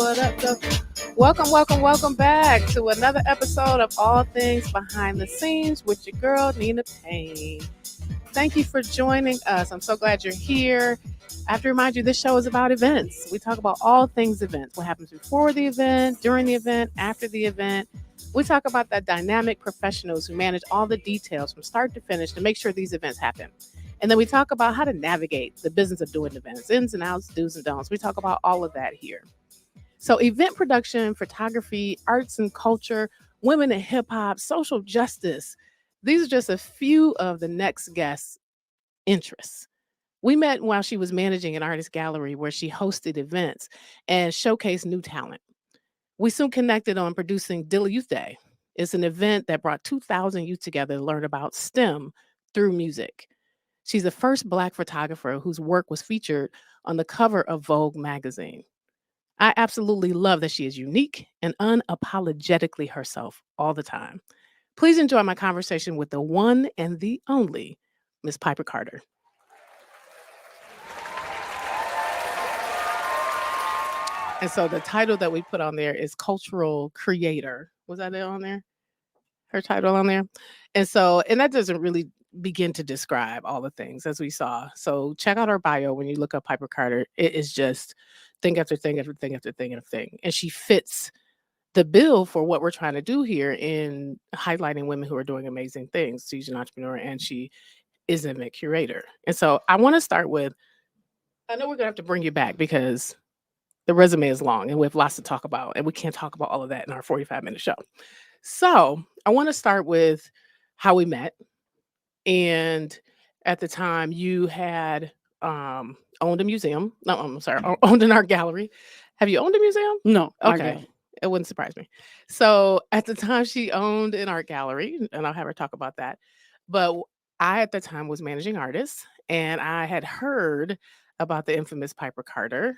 What up, though? Welcome back to another episode of All Things Behind the Scenes with your girl, Nina Payne. Thank you for joining us. I'm so glad you're here. I have to remind you, this show is about events. We talk about all things events, what happens before the event, during the event, after the event. We talk about the dynamic professionals who manage all the details from start to finish to make sure these events happen. And then we talk about how to navigate the business of doing events, ins and outs, do's and don'ts. We talk about all of that here. So, event production, photography, arts and culture, women in hip hop, social justice. These are just a few of the next guest's interests. We met while she was managing an artist gallery where she hosted events and showcased new talent. We soon connected on producing Dilla Youth Day. It's an event that brought 2,000 youth together to learn about STEM through music. She's the first Black photographer whose work was featured on the cover of Vogue Magazine. I absolutely love that she is unique and unapologetically herself all the time. Please enjoy my conversation with the one and the only Miss Piper Carter. And so the title that we put on there is Cultural Creator. Was that it on there? Her title on there? And that doesn't really begin to describe all the things as we saw. So check out her bio when you look up Piper Carter. It is just thing after thing after thing after thing after thing. And she fits the bill for what we're trying to do here in highlighting women who are doing amazing things. She's an entrepreneur and she is an event curator. And so I want to start with, I know we're going to have to bring you back because the resume is long and we have lots to talk about, and we can't talk about all of that in our 45-minute show. So I want to start with how we met. And at the time, you had owned a museum. No, I'm sorry, owned an art gallery. Have you owned a museum? No. Okay. It wouldn't surprise me. So at the time, she owned an art gallery, and I'll have her talk about that. But I, at the time, was managing artists, and I had heard about the infamous Piper Carter.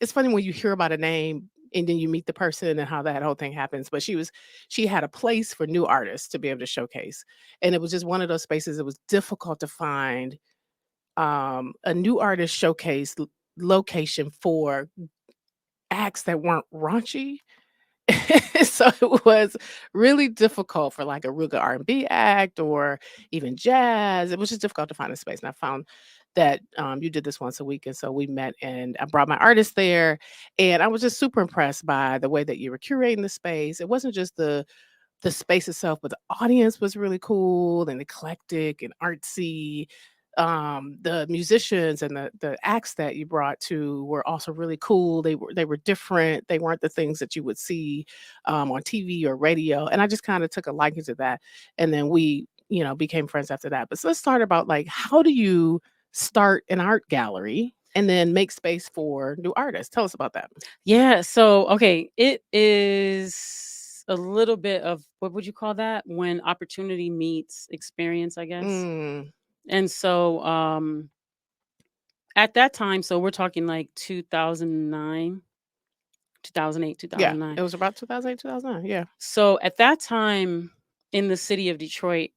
It's funny when you hear about a name and then you meet the person and how that whole thing happens. But she had a place for new artists to be able to showcase. And it was just one of those spaces. It was difficult to find a new artist showcase location for acts that weren't raunchy. So it was really difficult for like a real good R&B act or even jazz. It was just difficult to find a space. And I found that you did this once a week. And so we met and I brought my artist there. And I was just super impressed by the way that you were curating the space. It wasn't just the space itself, but the audience was really cool and eclectic and artsy. The musicians and the acts that you brought to were also really cool. They were different. They weren't the things that you would see on TV or radio. And I just kind of took a liking to that. And then we, became friends after that. But so let's start about like, how do you start an art gallery and then make space for new artists? Tell us about that. Yeah. So, okay. It is a little bit of, what would you call that? When opportunity meets experience, I guess. Mm. And so at that time, so we're talking like 2009, 2008, 2009. Yeah, it was about 2008, 2009. Yeah. So at that time in the city of Detroit,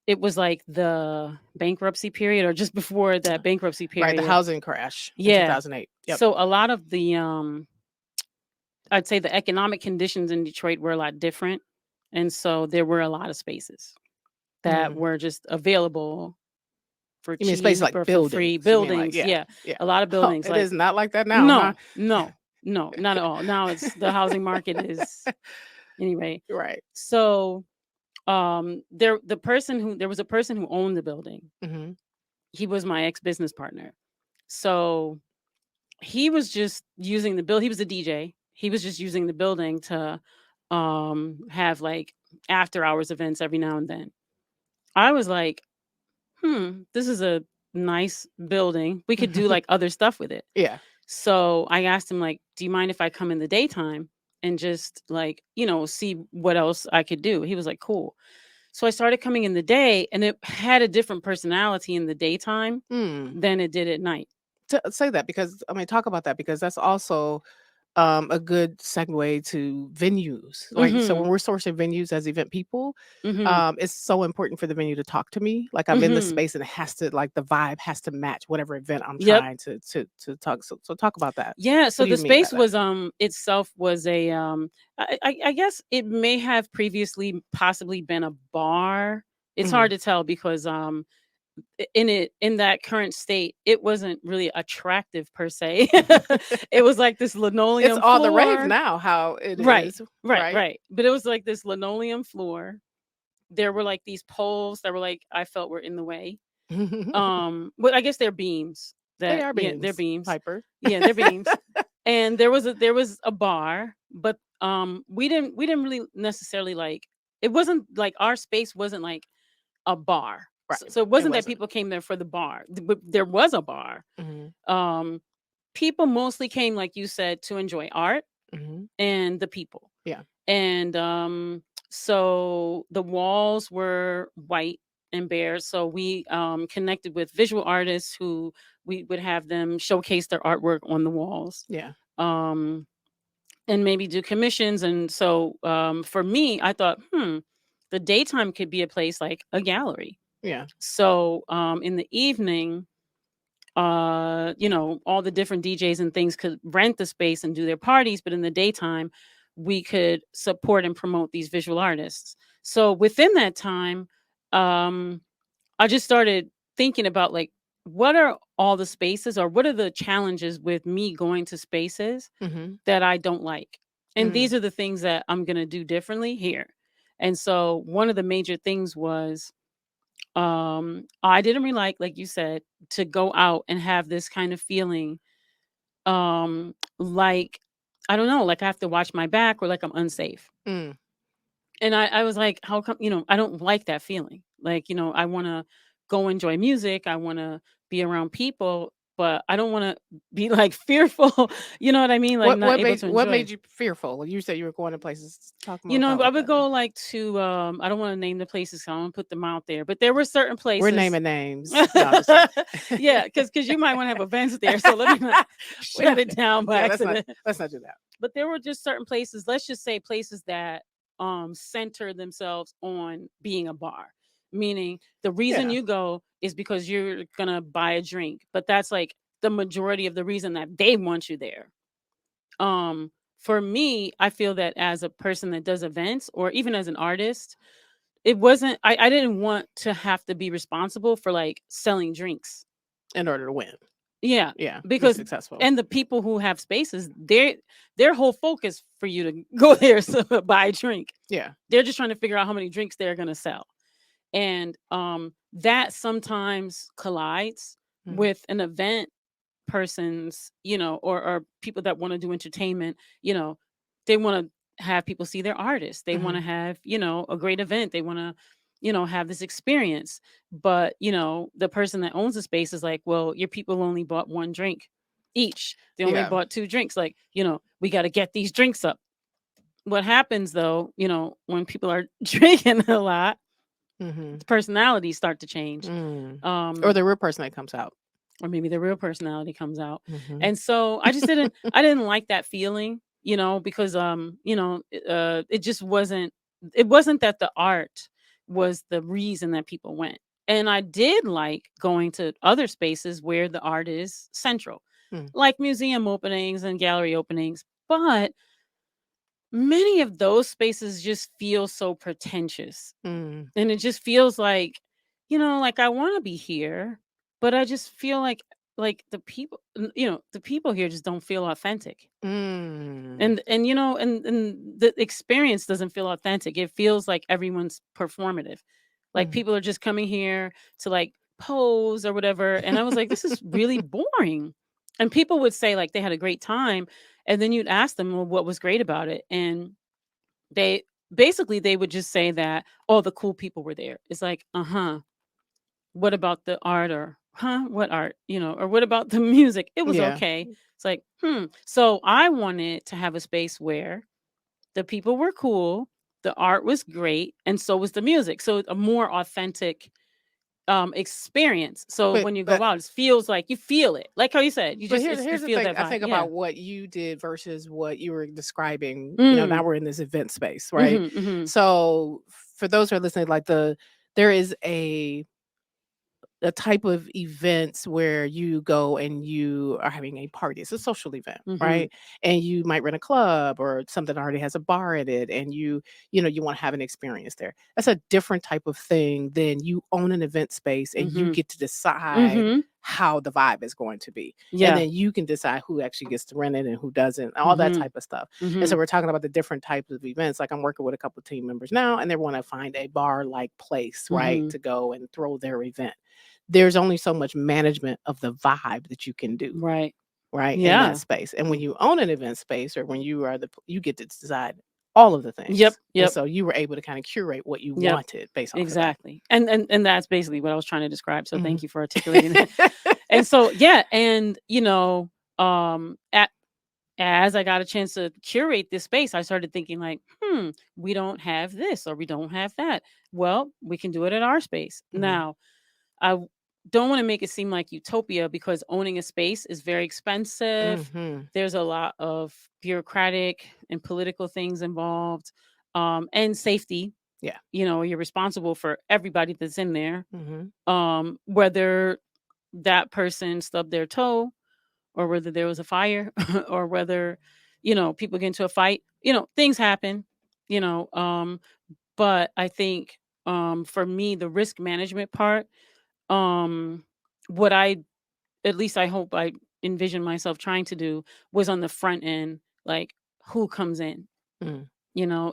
it was like the bankruptcy period or just before that bankruptcy period. Right, the housing crash in 2008. Yep. So a lot of the, I'd say the economic conditions in Detroit were a lot different. And so there were a lot of spaces that were just available for cheap space like or buildings, for free buildings. Yeah. A lot of buildings. It is not like that now. No, not at all. Now it's the housing market is anyway. Right. So there was a person who owned the building. Mm-hmm. He was my ex-business partner. So he was just using the building. He was a DJ. He was just using the building to have like after hours events every now and then. I was like, this is a nice building. We could do like other stuff with it. Yeah. So I asked him like, do you mind if I come in the daytime and just like, see what else I could do? He was like, cool. So I started coming in the day, and it had a different personality in the daytime than it did at night. Say that because, talk about that because that's also a good segue to venues. Like, so when Mhm. we're sourcing venues as event people, Mhm. it's so important for the venue to talk to me. Like, I'm in the Mhm. space and it has to, like, the vibe has to match whatever event I'm Yep. trying to talk. So talk about that. Yeah, What so do the you mean by space that? was itself was a I guess it may have previously possibly been a bar. It's hard Mhm. to tell because in it in that current state, it wasn't really attractive per se. It was like this It's linoleum all the rave floor. now. How it Right. is, Right, right? right. But it was like this linoleum floor. There were like these poles that were like I felt were in the way. But I guess they're beams. They That are yeah, they're beams, beams. Piper. Yeah, they're beams. And there was a bar, but we didn't really necessarily like it wasn't like our space wasn't like a bar. So, Right. so it It wasn't that wasn't. people came there for the bar, but there was a bar. Mhm. Um People mostly came like you said to enjoy art Mhm. and the people. Yeah. And so the walls were white and bare, so we connected with visual artists who we would have them showcase their artwork on the walls. Yeah. Um and maybe do commissions. And so for me, I thought, the daytime could be a place like a gallery. Yeah. So in the evening, all the different DJs and things could rent the space and do their parties, but in the daytime, we could support and promote these visual artists. So within that time, um, I just started thinking about like what are all the spaces or what are the challenges with me going to spaces Mhm. that I don't like. And Mm. these are the things that I'm going to do differently here. And so one of the major things was I didn't really like you said, to go out and have this kind of feeling like I don't know, like I have to watch my back or like I'm unsafe. Mm. And I was like, how come, I don't like that feeling. Like, I want to go enjoy music. I want to be around people, but I don't want to be like fearful. You know what I mean? Like not able to What enjoy. made you fearful? You said you were going to places. Talk more I about would that. go like to I don't want to name the places, 'cause I don't want to put them out there, but there were certain We're places. naming names. No, I'm just kidding. Yeah, because you might want to have events there. So let me not We're shut it down by yeah, accident. let's not do that. But there were just certain places, let's just say places that center themselves on being a bar. Meaning the reason Yeah. you go is because you're gonna buy a drink, but that's like the majority of the reason that they want you there. For me, I feel that as a person that does events or even as an artist, it wasn't I didn't want to have to be responsible for like selling drinks. In order to win. Yeah, Yeah. Be because successful. and the people who have spaces, their whole focus for you to go there is to buy a drink. Yeah. They're just trying to figure out how many drinks they're gonna sell. And that sometimes collides Mhm. with an event persons, or people that want to do entertainment, they want to have people see their artists. They want to Mhm. have, a great event. They want to, have this experience. But, the person that owns the space is like, well, your people only bought one drink each. They only Yeah. bought two drinks. Like, we got to get these drinks up. What happens though, when people are drinking a lot, Mhm. the personalities start to change. Mm. Or Um, the real person that comes out. or maybe the real personality comes out. Mhm. And so I didn't like that feeling, because it just wasn't that the art was the reason that people went. And I did like going to other spaces where the art is central, Mm. like museum openings and gallery openings, but many of those spaces just feel so pretentious. Mm. And it just feels like, like I want to be here, but I just feel like the people here just don't feel authentic. Mm. And the experience doesn't feel authentic. It feels like everyone's performative. Like Mhm. people are just coming here to like pose or whatever. And I was like, this is really boring. And people would say like they had a great time. And then you'd ask them, well, what was great about it? And they basically they would just say that all the cool people were there. It's like, uh-huh. What about the art? Or what art? Or what about the music? It was Yeah. okay. It's like, So I wanted to have a space where the people were cool, the art was great, and so was the music. So a more authentic experience. So But when you go but out, it feels like you feel it. Like how you said, you but just here's you here's the feel thing that I vibe. think Yeah. about what you did versus what you were describing. Mm. Now we're in this event space, right? Mhm. Mhm. So for those who are listening, like there is a type of events where you go and you are having a party. It's a social event, Mhm. right? And you might rent a club or something that already has a bar in it, and you want to have an experience there. That's a different type of thing than you own an event space and you Mhm. get to decide Mhm. how the vibe is going to be. And Yeah. then you can decide who actually gets to rent it and who doesn't, all that Mhm. type of stuff. And so Mhm. we're talking about the different types of events. Like I'm working with a couple of team members now, and they want to find a bar like place, right, Mhm. to go and throw their event. There's only so much management of the vibe that you can do, Right. right, in that Yeah. space. And when you own an event space or when you get to decide all of the Yep. things. And Yep. so you were able to kind of curate what you Yep. wanted based off of that. Exactly. And that's basically what I was trying to describe. So Mhm. thank you for articulating that. And so yeah, and at as I got a chance to curate this space, I started thinking like, we don't have this or we don't have that. Well, we can do it at our space. Mhm. Now, I don't want to make it seem like utopia because owning a space is very expensive. Mhm. There's a lot of bureaucratic and political things involved, and safety. Yeah. You're responsible for everybody that's in there, Mhm. whether that person stubbed their toe or whether there was a fire or whether people get into a fight. Things happen. you know um but I think, for me, the risk management part, um what I at least I hope I envision myself trying to do was on the front end, like who comes in, Mm.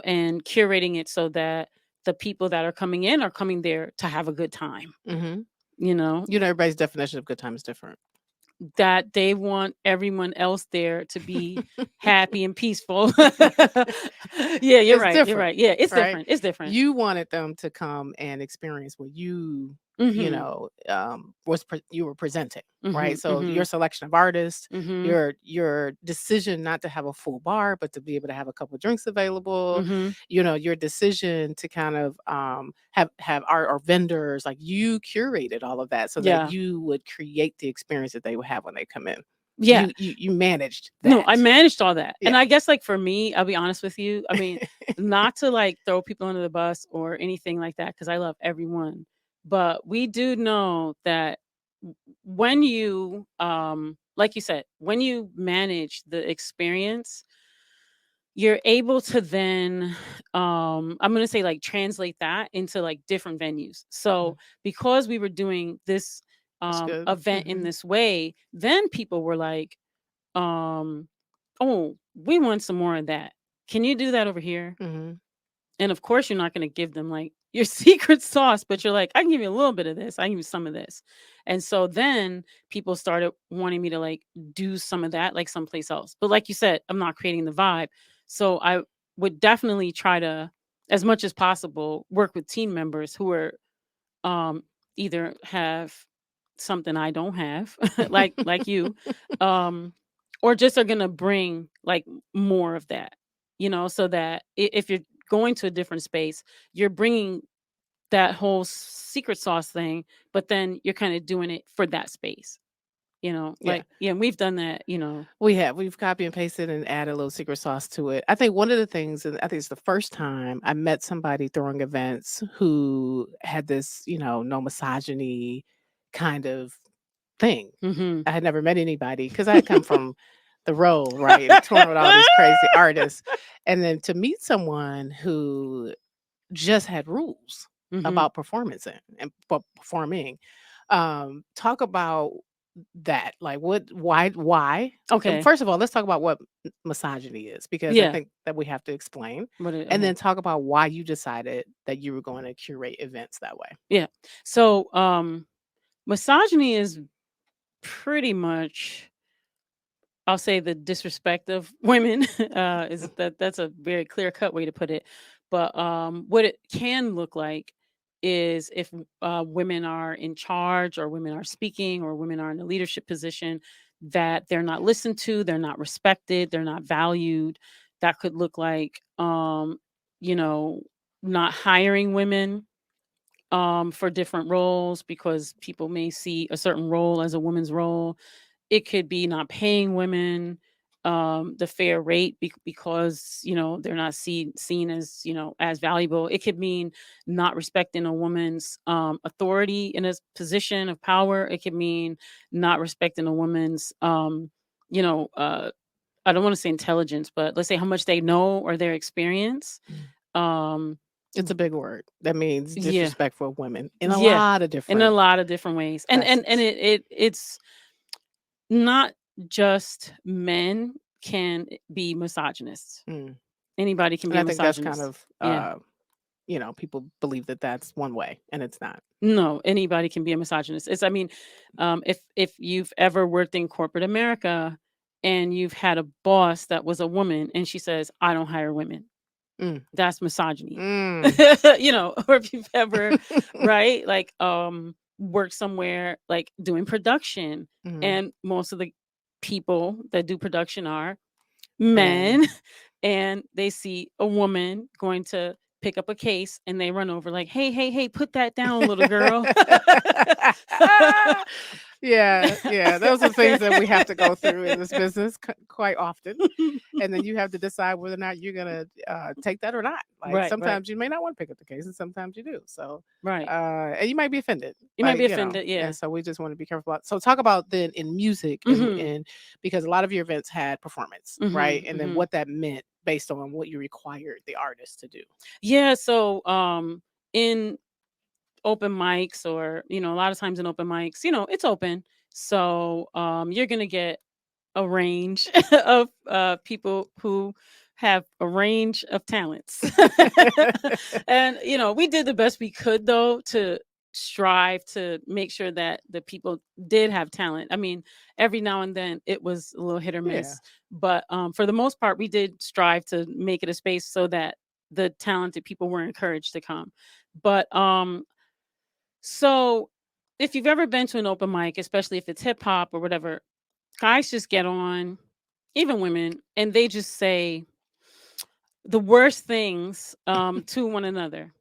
and curating it so that the people that are coming in are coming there to have a good time, Mhm. you know Everybody's definition of good time is different. that they want everyone else there to be happy and peaceful. Yeah, you're It's right. You're different, right. Yeah, it's right? different. It's different. You wanted them to come and experience what Mhm. you were presenting, right? Mhm. So your Mhm. selection of artists, Mhm. your decision not to have a full bar, but to be able to have a couple drinks available, Mhm. your decision to kind of have art or vendors, like you curated all of that so that Yeah. you would create the experience that they would have when they come in. Yeah. You managed No, I that. managed all that. And Yeah. I guess, like, for me, I'll be honest with you, I mean, not to, like, throw people under the bus or anything like that, because I love everyone, but we do know that when you, like you said, when you manage the experience, you're able to then, I'm gonna say, like, translate that into, like, different venues. Mm, So, because we were doing this, that's good. event in Mhm. this way, then people were like, um, "Oh, we want some more of that. Can you do that over here?" Mhm. And of course, you're not going to give them like your secret sauce, but you're like, "I can give you a little bit of this. I can give you some of this." And so then people started wanting me to like do some of that, like someplace else. But like you said, I'm not creating the vibe. So I would definitely try to, as much as possible, work with team members who are, um, either have something I don't have, like you, um, or just are gonna bring like more of that, so that if you're going to a different space, you're bringing that whole secret sauce thing, but then you're kind of doing it for that space, Yeah. like, yeah, and we've done that. We've copy and pasted and added a little secret sauce to it. I think one of the things, and I think it's the first time I met somebody throwing events who had this, no misogyny kind of thing. Hmm. I had never met anybody because I had come from the road, right, and touring with all these crazy artists. And then to meet someone who just had rules Hmm. about performance and performing. Talk about that. Like why? And Okay. first of all, let's talk about what misogyny is because I Yeah. think that we have to explain. And Okay. then talk about why you decided that you were going to curate events that way. Yeah. So, misogyny is pretty much, I'll say, the disrespect of women. Is that's a very clear cut way to put it. But what it can look like is if, women are in charge or women are speaking or women are in a leadership position, that they're not listened to, they're not respected, they're not valued. That could look like, you know not hiring women, for different roles because people may see a certain role as a woman's role. It could be not paying women the fair rate because they're not seen as as valuable. It could mean not respecting a woman's authority in a position of power. It could mean not respecting a woman's you know I don't want to say intelligence, but let's say how much they know or their experience. Mm. um It's a big word that means yeah, disrespectful of women in a yeah, lot of in a different lot of different ways. And facets. it's not just men can be misogynists. Mm. Anybody can And be I a think that's kind misogynist. of, Yeah. people believe that that's one way, and it's not. No, anybody can be a misogynist. It's, I mean, if you've ever worked in corporate America and you've had a boss that was a woman and she says, "I don't hire women," Mm. that's misogyny. Mm. Or if you've ever, right, like worked somewhere like doing production, Mhm. and most of the people that do production are Men. men, and they see a woman going to pick up a case and they run over like, "Hey, hey, hey, put that down, little girl." Yeah, yeah, those are things that we have to go through in this business quite often, and then you have to decide whether or not you're gonna take that or not. Like Right, right, sometimes you may not want to pick up the case, and sometimes you do. So, right. and you might be offended, You might like be offended, yeah. and so we just want to be careful. So, talk about then in music Mhm. and because a lot of your events had performance, right? Mhm. And then Mhm. what that meant based on what you required the artist to do. Yeah, so in open mics, or a lot of times in open mics, it's open. So you're going to get a range of people who have a range of talents. And we did the best we could, though, to strive to make sure that the people did have talent. I mean, every now and then it was a little hit or Yeah. miss, but for the most part we did strive to make it a space so that the talented people were encouraged to come. But so if you've ever been to an open mic, especially if it's hip hop or whatever, guys just get on, even women, and they just say the worst things to one another.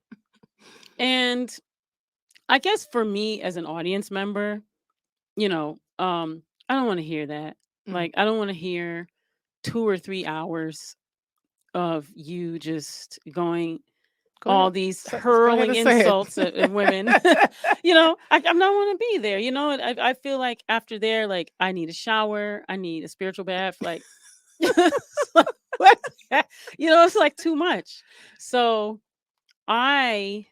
And I guess for me as an audience member, I don't want to hear that. Mm. Like, I don't want to hear 2 or 3 hours of you just going Go all ahead. these Go ahead hurling and say insults at women. it. I'm not want to be there. I feel like after there, like I need a shower, I need a spiritual bath. Like, it's like, what? It's like too much. So I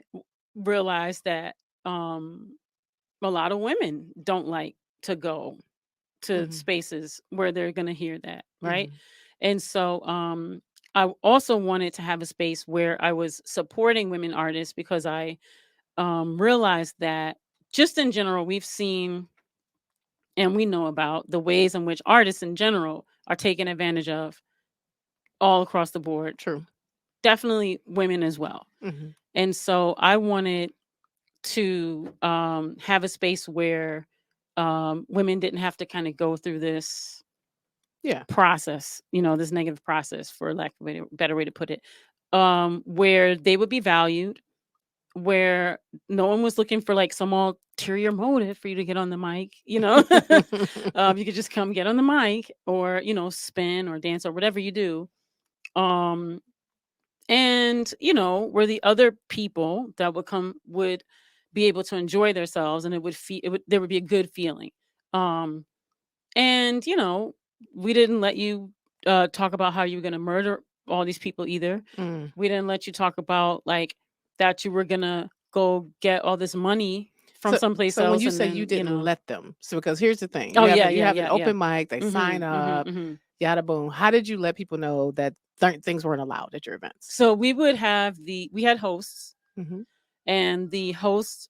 realized that a lot of women don't like to go to Mhm. spaces where they're going to hear that, right? Mhm. And so I also wanted to have a space where I was supporting women artists, because I realized that just in general, we've seen and we know about the ways in which artists in general are taken advantage of all across the board, True. definitely women as well. Mhm. And so I wanted to have a space where women didn't have to kind of go through this Yeah. process, this negative process, for lack of a better way to put it, where they would be valued, where no one was looking for like some ulterior motive for you to get on the mic. You could just come get on the mic, or spin or dance or whatever you do. Um, and where the other people that would come would be able to enjoy themselves, and there would be a good feeling. Um, and we didn't let you talk about how you were going to murder all these people either. Mm. We didn't let you talk about like that you were going to go get all this money from So someplace so when else, you and say you then didn't let them, so because here's the thing, oh yeah, you yeah, have an yeah, yeah. open mic, they sign Mhm, mhm, up, mhm. yada boom. How did you let people know that things weren't allowed at your events? So we had hosts, Mhm. and the host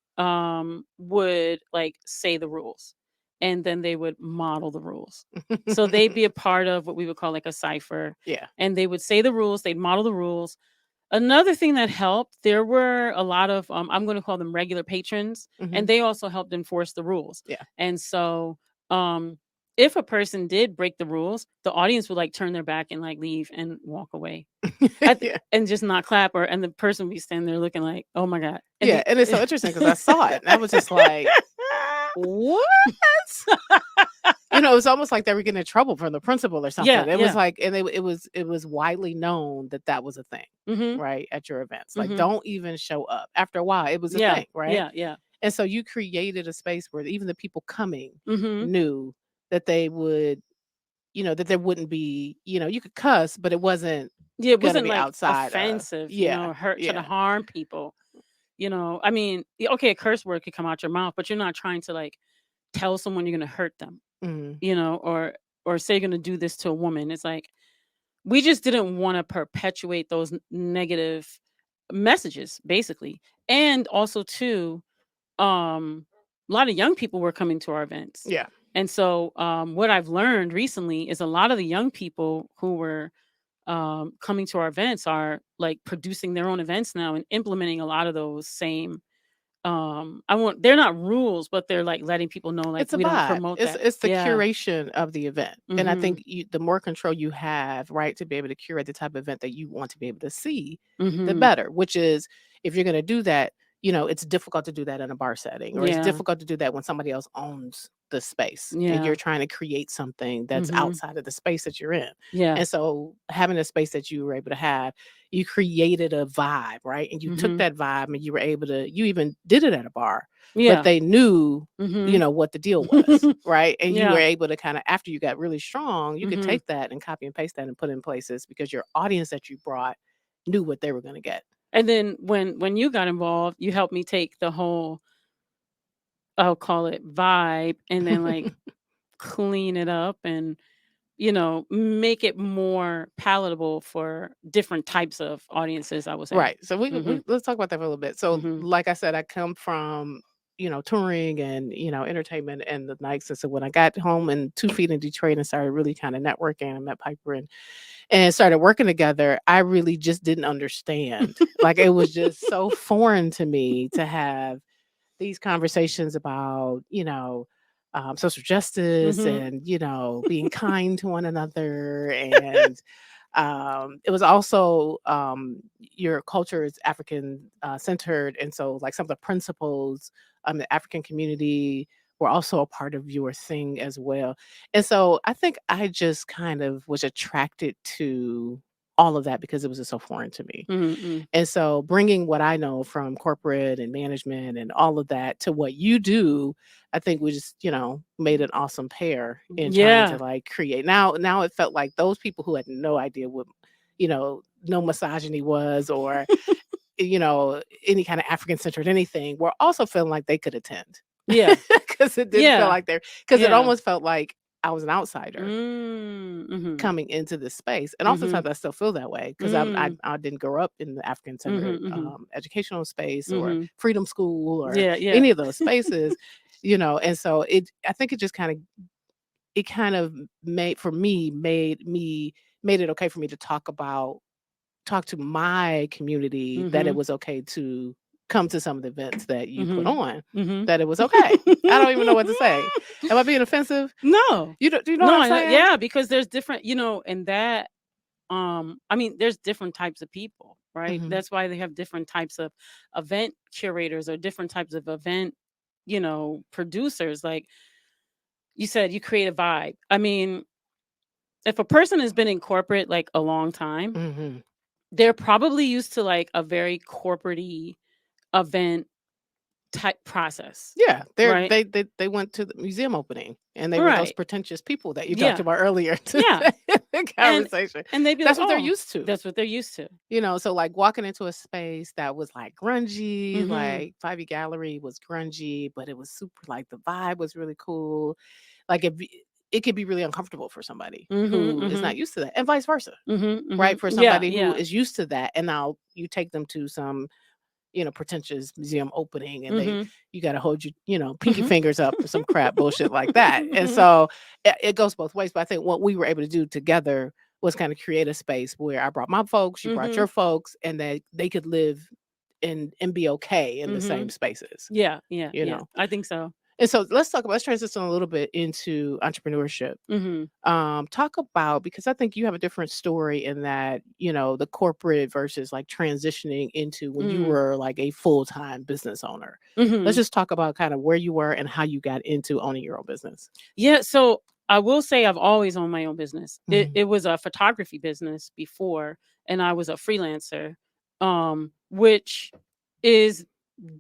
would like say the rules, and then they would model the rules. So they'd be a part of what we would call like a cipher, Yeah. and they would say the rules, they'd model the rules. Another thing that helped, there were a lot of I'm going to call them regular patrons, and Mhm. they also helped enforce the rules. Yeah. And so um if a person did break the rules, the audience would like turn their back and like leave and walk away. Yeah. And just not clap, or and the person would be standing there looking like, "Oh my god." And Yeah, the and it's so interesting because I saw it, and I was just like, "What?" It was almost like they were getting in trouble from the principal or Yeah, something. It was yeah. like and it was widely known that that was a thing, Mhm. right, at your events. Like, Mhm. don't even show up. After a while, it was a Yeah. thing, right? Yeah, yeah. And so you created a space where even the people coming Mhm. knew that they would, that there wouldn't be, you could cuss, but it wasn't Yeah, it gonna wasn't be like outside of offensive, yeah, hurt try to yeah. harm people. I mean, okay, a curse word could come out your mouth, but you're not trying to like tell someone you're gonna hurt them, Mhm. or say you're gonna do this to a woman. It's like we just didn't want to perpetuate those negative messages, basically. And also too, a lot of young people were coming to our events. Yeah. And so what I've learned recently is a lot of the young people who were coming to our events are like producing their own events now and implementing a lot of those same I want they're not rules, but they're like letting people know like It's a we don't vibe. promote It's that. it's the Yeah. curation of the event, and I Mhm. think the more control you have, right, to be able to curate the type of event that you want to be able to see, the Mhm. better. Which is, if you're going to do that, it's difficult to do that in a bar setting, or it's Yeah. difficult to do that when somebody else owns the space and you're Yeah. trying to create something that's Mhm. outside of the space that you're in. Yeah. And so, having a space that you were able to have, you created a vibe, right? And you took Mhm. that vibe and you were able to, you even did it at a bar, but Yeah. they knew Mhm. what the deal was, right? And you were Yeah. able to kind of, after you got really strong, you could Mhm. take that and copy and paste that and put in places because your audience that you brought knew what they were going to get. And then when you got involved, you helped me take the whole, I'll call it vibe, and then like clean it up and make it more palatable for different types of audiences, I would say. Right. So we Mhm. let's talk about that for a little bit. So, Mhm. like I said, I come from touring and entertainment and the nights. And so when I got home and 2 feet in Detroit and started really kind of networking, I met Piper and started working together. I really just didn't understand. Like, it was just so foreign to me to have these conversations about, social justice Mhm. and, being kind to one another. And it was also your culture is African centered. And so, like, some of the principles the African community were also a part of your thing as well. And so I think I just kind of was attracted to all of that because it was just so foreign to me. Mhm. And so bringing what I know from corporate and management and all of that to what you do, I think we just, made an awesome pair in trying to Yeah. like create. Now it felt like those people who had no idea what, no misogyny was, or, any kind of African centered anything, were also feeling like they could attend. Yeah. Because it didn't feel Yeah. like because it Yeah. almost felt like I was an outsider Mhm. coming into this space. And Mhm. oftentimes I still feel that way because Mm. I didn't grow up in the African Mhm. centered Mhm. educational space or Mhm. freedom school or Yeah, yeah. any of those spaces, and so I think it just kind of made it okay for me to talk to my community that it Mhm. was okay to come to some of the events that you put Mhm. on, Mhm. that it was okay. I don't even know what to say. Am I being offensive? No. Do you know what No, I'm I know, saying? yeah, because there's different, and that I mean, there's different types of people, right? Hmm. That's why they have different types of event curators or different types of event, producers. Like you said, you create a vibe. I mean, if a person has been in corporate like a long time, Hmm. they're probably used to like a very corporate event type process, Yeah, right? they went to the museum opening, and they were those Right. pretentious people that you talked Yeah. about earlier Yeah. today in the And conversation. and they'd be like, That's what they're "Oh, used to, that's what they're used to." so, like, walking into a space that was, like, grungy, Mhm. like, 5 Gallery was grungy, but it was super like, the vibe was really cool. Like, it could be really uncomfortable for somebody Mhm. who is not Mhm. used to that, and vice versa, Mhm. right? Mhm. For Yeah, somebody who yeah. is used to that, and now you take them to some pretentious museum opening, and Mhm. you got to hold pinky Mhm. fingers up or some crap bullshit like that. And so it goes both ways. But I think what we were able to do together was kind of create a space where I brought my folks, you brought your Mhm. folks, and that they could live and be okay in the same Mhm. spaces, Yeah, yeah, you yeah. know. I think so. And so let's transition a little bit into entrepreneurship. Mhm. Talk about, because I think you have a different story in that, the corporate versus like transitioning into when you Mm. were like a full-time business owner. Let's Mhm. just talk about kind of where you were and how you got into owning your own business. Yeah, so I will say I've always owned my own business. It Mhm. it was a photography business before, and I was a freelancer, which is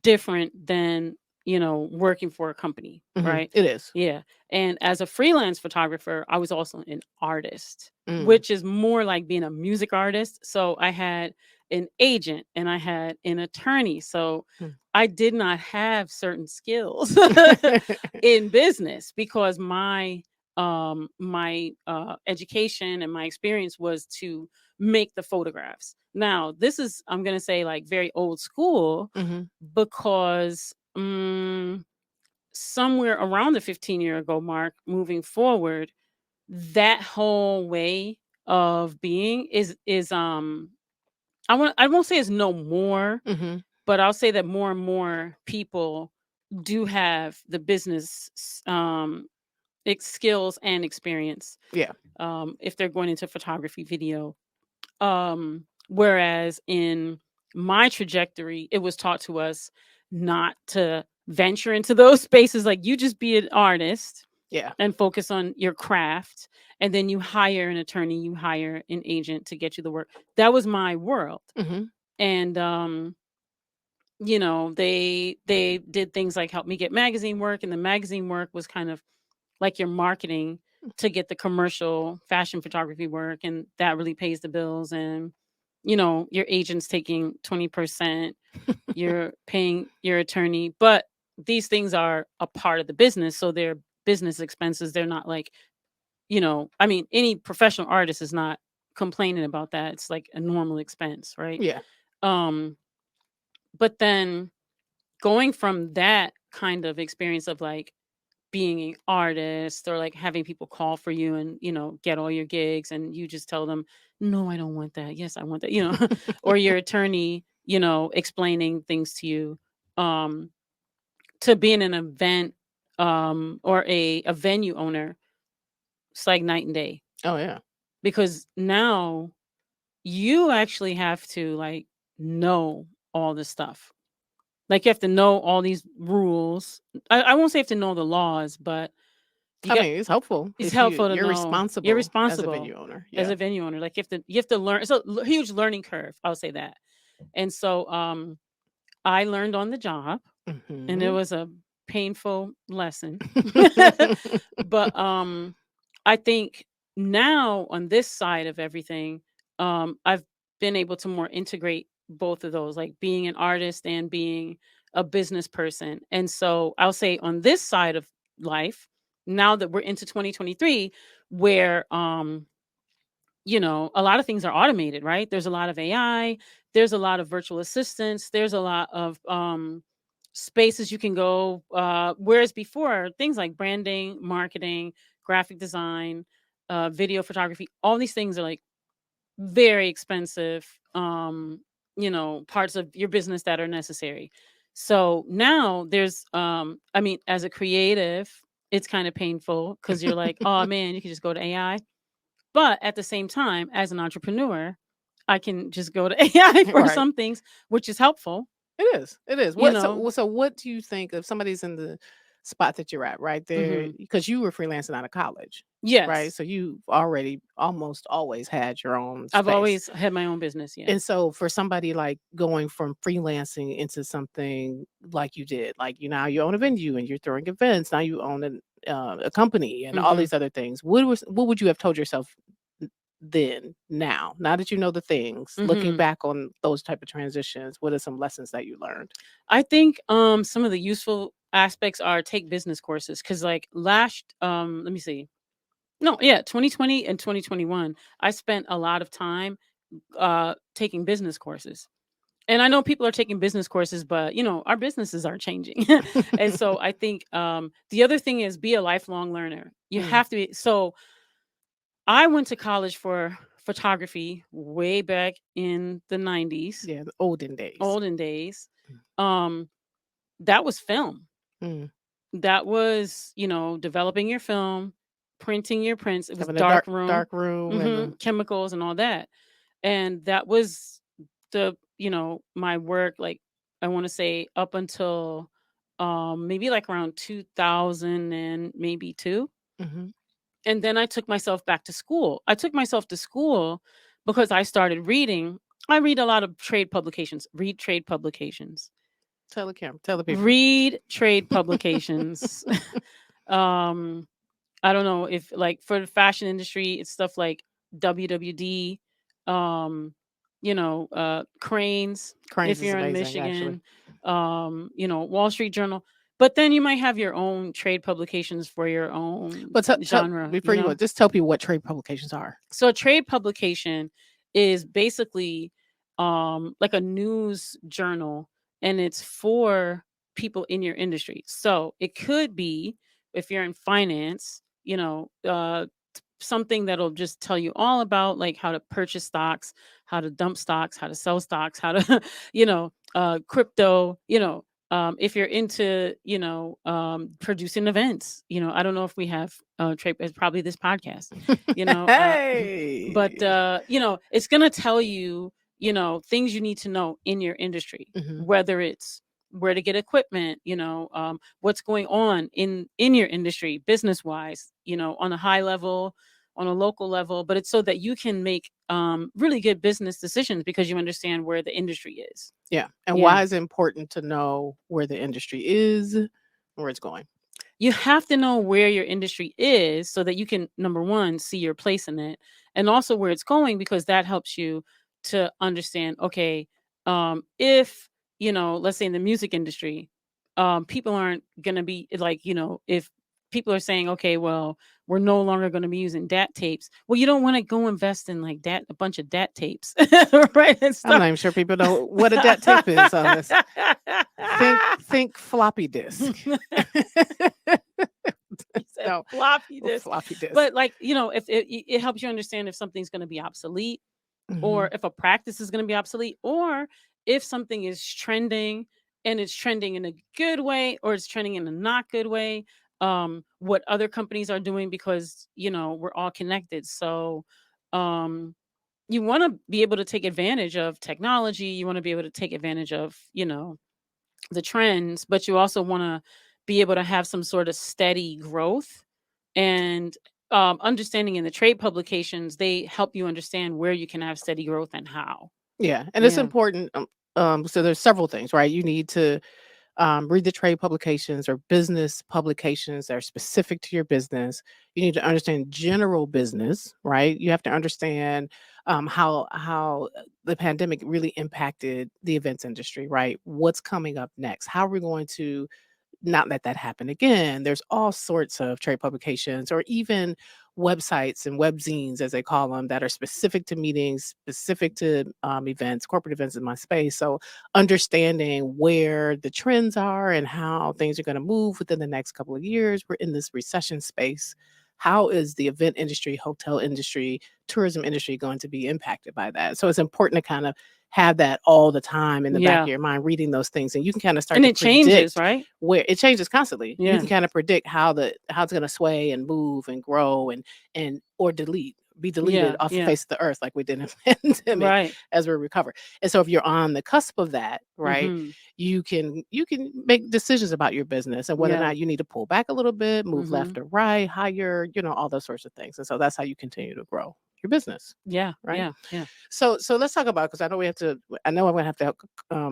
different than, working for a company, Mhm. right? It is. Yeah. And as a freelance photographer, I was also an artist, Mm. which is more like being a music artist. So I had an agent and I had an attorney. So Mm. I did not have certain skills in business because my education and my experience was to make the photographs. Now, this is, I'm going to say, like very old school, Mhm. because somewhere around the 15-year ago mark moving forward, that whole way of being is I won't say it's no more, Mhm. but I'll say that more and more people do have the business skills and experience, Yeah. if they're going into photography, video. Whereas in my trajectory, it was taught to us not to venture into those spaces. Like, you just be an artist Yeah. and focus on your craft. And then you hire an attorney, you hire an agent to get you the work. That was my world. Mhm. And they did things like help me get magazine work, and the magazine work was kind of like your marketing to get the commercial fashion photography work, and that really pays the bills. And your agent's taking 20%, you're paying your attorney, but these things are a part of the business, so they're business expenses. They're not like, I mean, any professional artist is not complaining about that. It's like a normal expense, right? Yeah. um but then going from that kind of experience of like being an artist, or like having people call for you and get all your gigs, and you just tell them, no, I don't want that, yes, I want that, or your attorney explaining things to you, um to being an event, or a venue owner. It's like night and day, Oh yeah. because now you actually have to like know all this stuff. Like, you have to know all these rules. I won't say you have to know the laws, but you I got mean, it's helpful it's if you helpful to you're know you're responsible as a responsible venue owner. as Yeah. a venue owner. Like, you have to learn. It's a huge learning curve. I'll say that. And so I learned on the job, and it Mhm. was a painful lesson. But I think now on this side of everything, I've been able to more integrate both of those, like being an artist and being a business person. And so I'll say on this side of life, now that we're into 2023, where a lot of things are automated, right? There's a lot of AI, there's a lot of virtual assistants, there's a lot of spaces you can go. Whereas before, things like branding, marketing, graphic design, video photography, all these things are like very expensive, parts of your business that are necessary. So now there's, I mean, as a creative, it's kind of painful because you're like, oh man, you can just go to AI. But at the same time, as an entrepreneur, I can just go to AI for Right. some things, which is helpful, It is. It is. you What know? so what do you think if somebody's in the spot that you're at, right there, hmm because you were freelancing out of college, right? Yes. So you already almost always had your own I've space. always had my own business. Yeah. And so for somebody like going from freelancing into something like you did, like you now you own a venue and you're throwing events, now you own a company and all hmm these other things. What would you have told yourself then, now that you know the things, looking hmm back on those type of transitions, what are some lessons that you learned? I think some of the useful aspects are take business courses, because like last let me see. No, yeah, 2020 and 2021, I spent a lot of time taking business courses. And I know people are taking business courses, but our businesses are changing. And so I think the other thing is be a lifelong learner. You Mm, have to be. So I went to college for photography way back in the 90s, yeah, the olden days. olden days. Um, that was film. Mm, that was, developing your film, printing your prints. It was Having a dark room, dark room and the chemicals and all that. And that was my work, like, I want to say up until maybe like around 2000 and maybe 2. mhm. And then I took myself back to school. I took myself to school because I started reading. I read a lot of trade publications. Read trade publications. Tell the camera, tell the people. Read trade publications. um I don't know if, like, for the fashion industry, it's stuff like WWD, um, Cranes, Cranes if is you're in amazing, actually. Michigan, Wall Street Journal. But then you might have your own trade publications for your own But tell genre, before you go, just tell people what trade publications are. So a trade publication is basically like a news journal, and it's for people in your industry. So it could be, if you're in finance, something that'll just tell you all about, like, how to purchase stocks, how to dump stocks, how to sell stocks, how to crypto, if you're into producing events. I don't know if we have trade, it's probably this podcast, you know uh but Hey. it's going to tell you, things you need to know in your industry, Mhm. whether it's where to get equipment, what's going on in your industry business wise, on a high level, on a local level. But it's so that you can make really good business decisions because you understand where the industry is. Yeah, and Yeah. why is it important to know where the industry is and where it's going? You have to know where your industry is so that you can, number one, see your place in it, and also where it's going, because that helps you to understand, okay, if, let's say in the music industry, people aren't going to be like, if people are saying, okay, well, we're no longer going to be using DAT tapes. Well, you don't want to go invest in like a bunch of DAT tapes, right? And I'm stuff. not even sure people know what a DAT tape is on this. Think floppy disk. He said No, floppy disk. floppy disk. But, like, if it helps you understand if something's going to be obsolete, or Mhm. if a practice is going to be obsolete, or if something is trending, and it's trending in a good way or it's trending in a not good way. What other companies are doing, because we're all connected. So um you want to be able to take advantage of technology, you want to be able to take advantage of the trends, but you also want to be able to have some sort of steady growth. And understanding in the trade publications, they help you understand where you can have steady growth and how. Yeah, and it's Yeah. important. So there's several things, right? You need to read the trade publications or business publications that are specific to your business. You need to understand general business, right? You have to understand how the pandemic really impacted the events industry, right? What's coming up next? How are we going to not let that happen again? There's all sorts of trade publications or even websites and webzines, as they call them, that are specific to meetings, specific to events, corporate events in my space. So understanding where the trends are and how things are going to move within the next couple of years. We're in this recession space. How is the event industry, hotel industry, tourism industry going to be impacted by that? So it's important to kind of have that all the time in the back of Yeah. your mind, reading those things, and you can kind of start And to it changes, predict right? where it changes constantly. You Yeah. can kind of predict how it's going to sway and move and grow and or be deleted Yeah. off the Yeah. face of the earth like we did in the pandemic Right. as we recover. And so if you're on the cusp of that, right, Mhm. you can make decisions about your business and whether or Yeah. not you need to pull back a little bit, move left Mhm. or right, hire, all those sorts of things. And so that's how you continue to grow your business, Yeah. right? Yeah. Yeah. So let's talk about, because I know I'm gonna have to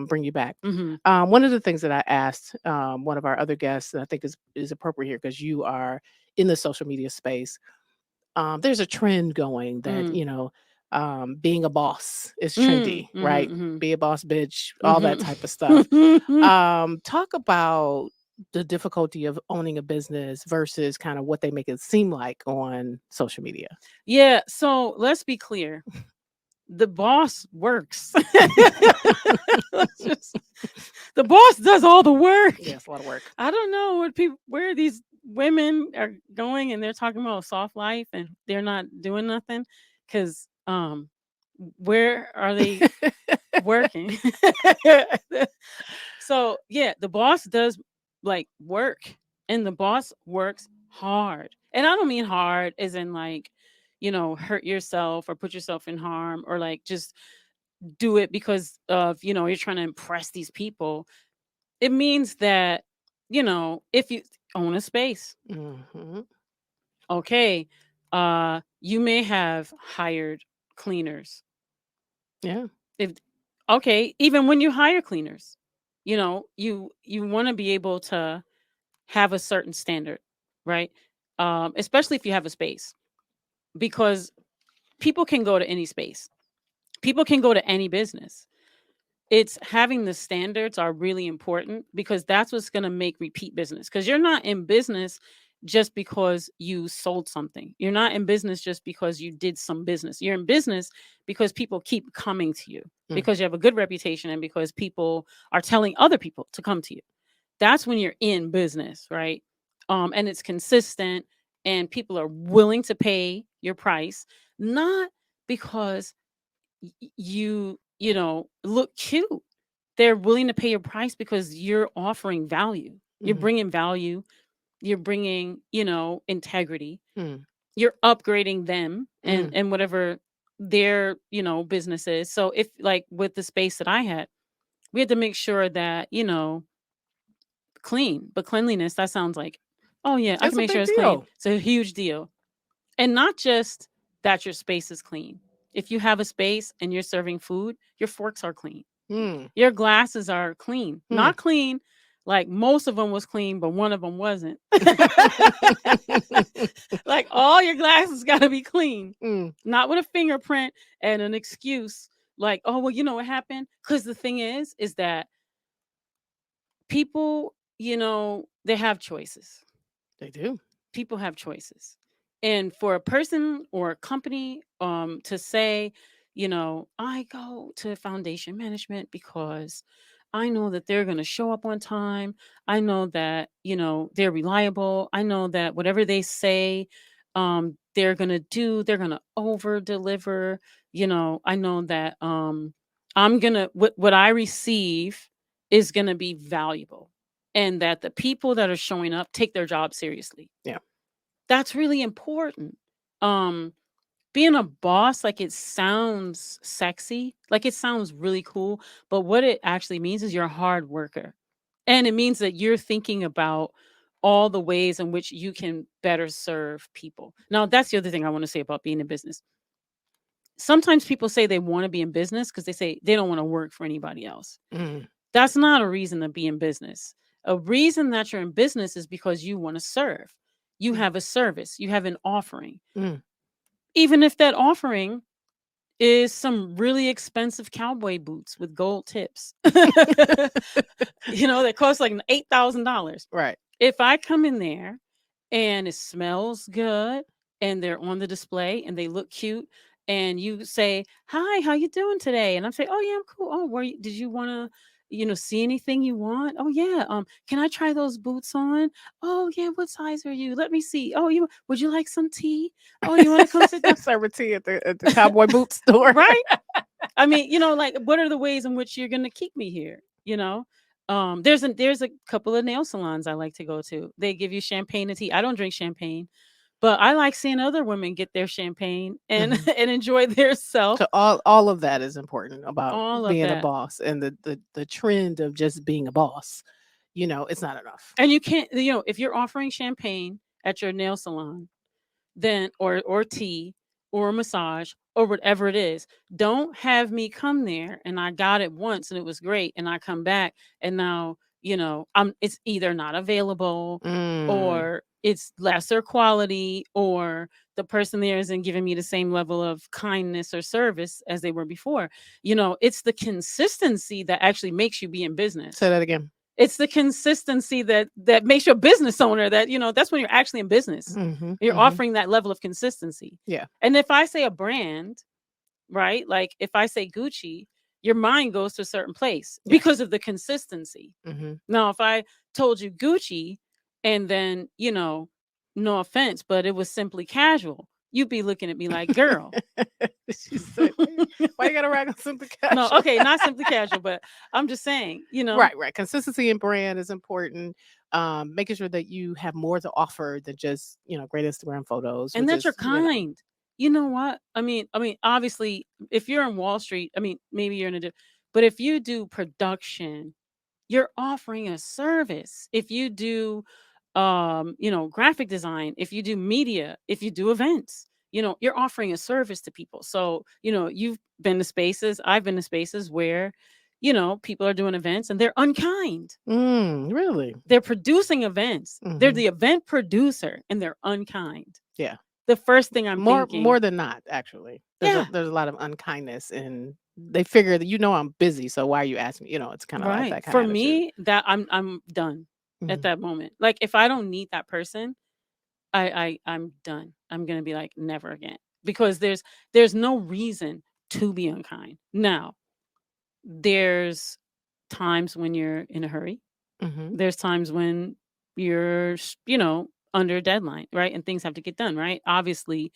bring you back. Mhm. One of the things that I asked one of our other guests, and I think is appropriate here because you are in the social media space. There's a trend going that Mm. being a boss is Mm. trendy, right? Mhm. Be a boss bitch, all that Mhm. type of stuff. Mhm. Talk about the difficulty of owning a business versus kind of what they make it seem like on social media. Yeah, so let's be clear. The boss works. Let's just The boss does all the work. Yes, a lot of work. I don't know where these women are going, and they're talking about soft life and they're not doing nothing, cuz where are they working? So, yeah, the boss does like work. And the boss works hard. And I don't mean hard as in like, hurt yourself or put yourself in harm or like just do it because of, you're trying to impress these people. It means that, if you own a space, Hmm. okay, you may have hired cleaners. Yeah. If okay, even when you hire cleaners, you want to be able to have a certain standard, right? Especially if you have a space, because people can go to any space, people can go to any business. It's having the standards are really important because that's what's going to make repeat business. Because you're not in business just because you sold something. You're not in business just because you did some business. You're in business because people keep coming to you, Mm. because you have a good reputation and because people are telling other people to come to you. That's when you're in business, right? And it's consistent and people are willing to pay your price, not because you look cute. They're willing to pay your price because you're offering value. You're Mhm. bringing value. You're bringing, integrity. Mm. You're upgrading them and Mm. and whatever their, business is. So if like with the space that I had, we had to make sure that, clean. But cleanliness, that sounds like, oh yeah, I It's can a make sure big it's clean. deal. It's a huge deal. And not just that your space is clean. If you have a space and you're serving food, your forks are clean. Mm. Your glasses are clean. Mm. Not clean like most of them was clean, but one of them wasn't. Like all your glasses got to be clean. Mm. Not with a fingerprint and an excuse like, "Oh, well, you know what happened?" Cuz the thing is that people, they have choices. They do. People have choices. And for a person or a company to say, I go to foundation management because I know that they're going to show up on time. I know that, they're reliable. I know that whatever they say, they're going to do, they're going to over deliver. I know that I'm going to, what I receive is going to be valuable, and that the people that are showing up take their job seriously. Yeah. That's really important. Um, Being a boss, like it sounds sexy, like it sounds really cool, but what it actually means is you're a hard worker. And it means that you're thinking about all the ways in which you can better serve people. Now, that's the other thing I want to say about being in business. Sometimes people say they want to be in business because they say they don't want to work for anybody else. Mm. That's not a reason to be in business. A reason that you're in business is because you want to serve. You Mm. have a service, you have an offering. Mm. Even if that offering is some really expensive cowboy boots with gold tips, that cost like $8,000. Right. If I come in there and it smells good and they're on the display and they look cute and you say, "Hi, how you doing today?" And I'm saying, "Oh yeah, I'm cool. Oh, did you want to see anything you want? Oh yeah, can I try those boots on? Oh yeah, what size are you? Let me see. Oh, you would you like some tea? Oh, you want to come sit down?" Serve tea at the cowboy boot store. Right? I mean, like what are the ways in which you're going to keep me here, there's a couple of nail salons I like to go to. They give you champagne and tea. I don't drink champagne, but I like seeing other women get their champagne and Mhm. and enjoy their self. So all of that is important about All of being a that. boss, and the trend of just being a boss. It's not enough. And you can't, if you're offering champagne at your nail salon, then or tea or a massage or whatever it is, don't have me come there and I got it once and it was great and I come back and now, I'm it's either not available Mm. or it's lesser quality or the person there isn't giving me the same level of kindness or service as they were before. It's the consistency that actually makes you be in Say business. that again. It's the consistency that makes you a business owner, that that's when you're actually in business. Mhm. You're Mhm. offering that level of consistency. Yeah. And if I say a brand, right? Like if I say Gucci, your mind goes to a certain place Yes. because of the consistency. Mhm. Now, if I told you Gucci and then, no offense, but it was simply casual, you'd be looking at me like, "Girl." She said, "Why you gotta rag on something No, casual?" okay, not simply casual, but I'm just saying, Right, right. Consistency in brand is important. making sure that you have more to offer than just, great Instagram photos or And that you're just. kind. You know what? I mean, obviously, if you're in Wall Street, I mean, maybe you're in but if you do production, you're offering a service. If you do, graphic design, if you do media, if you do events, you're offering a service to people. So, you've been to spaces, I've been to spaces where, people are doing events and they're unkind. Really? They're producing events. They're Hmm. the event producer and they're unkind. Yeah. The first thing I'm More thinking, than not, actually. yeah, There's a lot of unkindness, and they figure that I'm busy, so why are you asking me? It's kind of like right. that kind of For attitude. me, that I'm done at Hmm. that moment. Like if I don't need that person, I'm done. I'm gonna be like never again because there's no reason to be unkind. Now, there's times when you're in a hurry. Hmm. There's times when you're under a deadline, right? And things have to get done, right? Obviously,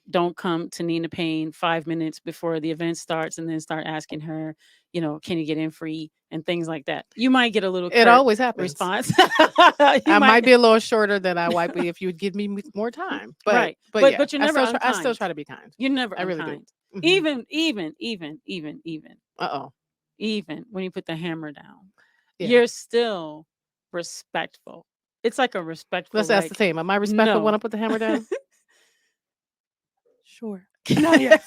don't come to Nina Payne 5 minutes before the event starts and then start asking her, can you get in free and things like that. You might get a little It curt always happens. response. You I might might, be a little shorter than I might be if you would give me more time, but right. yeah, But you're never I still unkind. try to be kind. You're never I really do. unkind. Hmm. Uh-oh. Even when you put the hammer down, Yeah. you're still respectful. It's like a respectful, Let's ask the like, team. Am I respectful when no. I put the hammer down? Sure. No, yeah.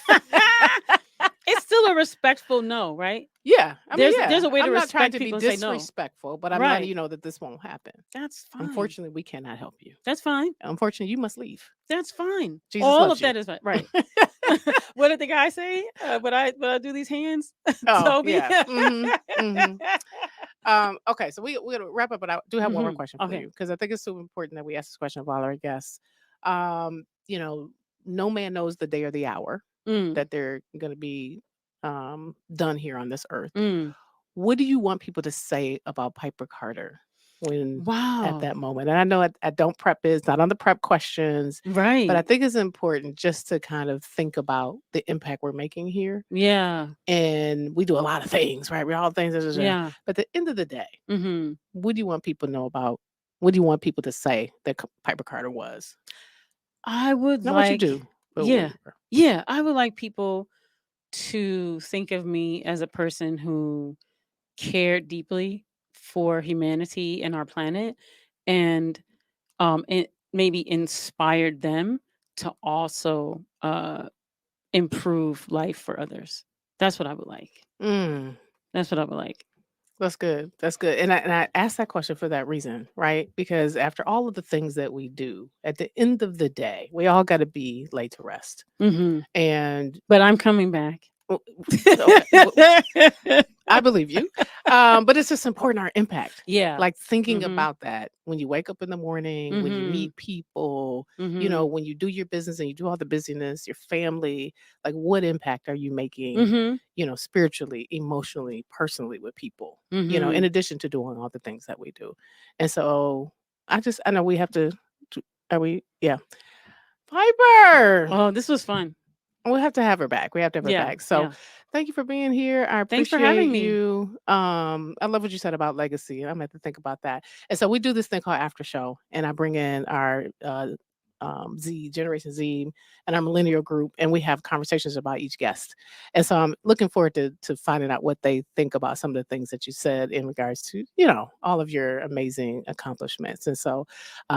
It's still a respectful no, right? Yeah. I mean, There's yeah. a way to I'm not trying respect to be people and say no. disrespectful, but I'm letting Right. you know that this won't happen. That's fine. Unfortunately, we cannot help you. That's fine. Unfortunately, you must leave. That's fine. Jesus All loves of you. that is fine. Right. What did the guy say? When I do these hands, Oh, Toby. yeah. Hmm. Okay, so we're gonna wrap up, but I do have one more question for Okay. you because I think it's super important that we ask this question of all our guests. Um, you know, no man knows the day or the hour Mm, that they're gonna be done here on this earth. mm. What do you want people to say about Piper Carter when at Wow. that moment? And I know I don't prep is not on the prep questions, but I Right. think it's important just to kind of think about the impact we're making here. Yeah. And we do a lot of things, right? We're all things, da, da, da. Yeah. But at the end of the day, Mhm. what do you want people to know about? What do you want people to say that Piper Carter was? I would Not what you like, do, but what yeah. you were. Yeah, I would like people to think of me as a person who cared deeply for humanity and our planet and it maybe inspired them to also improve life for others. That's what I would like. Mm. That's what I would like. That's good. That's good. And I asked that question for that reason, right? Because after all of the things that we do, at the end of the day, we all got to be laid to rest. Mhm. And But I'm coming back. w- okay, I believe you. But it's just important our impact. Yeah. Like thinking Mhm. about that when you wake up in the morning, when you Mhm. meet people, Mhm. when you do your business and you do all the busyness, your family, like what impact are you making, Mhm. spiritually, emotionally, personally with people, in Mhm. addition to doing all the things that we do. And so I know we have are we, yeah. Piper. Oh, this was fun. We'll have to have her back. We have to have her Yeah. back. So Yeah. thank you for being here. I Thanks for appreciate having me. you. I love what you said about legacy. I'm going to think about that. And so we do this thing called after show, and I bring in our Generation Z, and our millennial group, and we have conversations about each guest. And so I'm looking forward to finding out what they think about some of the things that you said in regards to, all of your amazing accomplishments. And so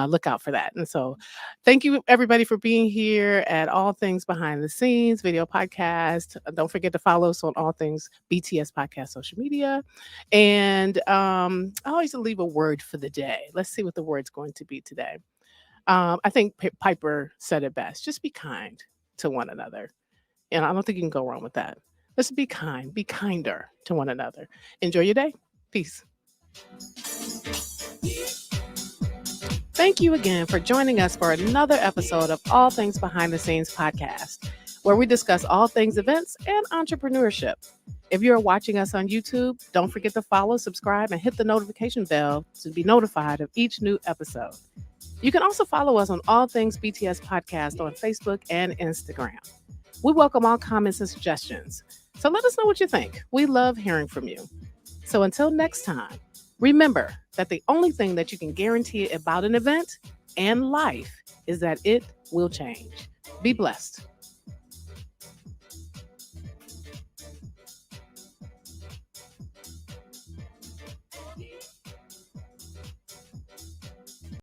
look out for that. And so thank you, everybody, for being here at All Things Behind the Scenes video podcast. Don't forget to follow us on all things BTS podcast social media. And I always leave a word for the day. Let's see what the word's going to be today. I think Piper said it best. Just be kind to one another. And I don't think you can go wrong with that. Let's be kind, be kinder to one another. Enjoy your day. Peace. Thank you again for joining us for another episode of All Things Behind the Scenes podcast, where we discuss all things events and entrepreneurship. If you're watching us on YouTube, don't forget to follow, subscribe, and hit the notification bell to be notified of each new episode. You can also follow us on All Things BTS Podcast on Facebook and Instagram. We welcome all comments and suggestions. So let us know what you think. We love hearing from you. So until next time, remember, that the only thing that you can guarantee about an event and life is that it will change. Be blessed.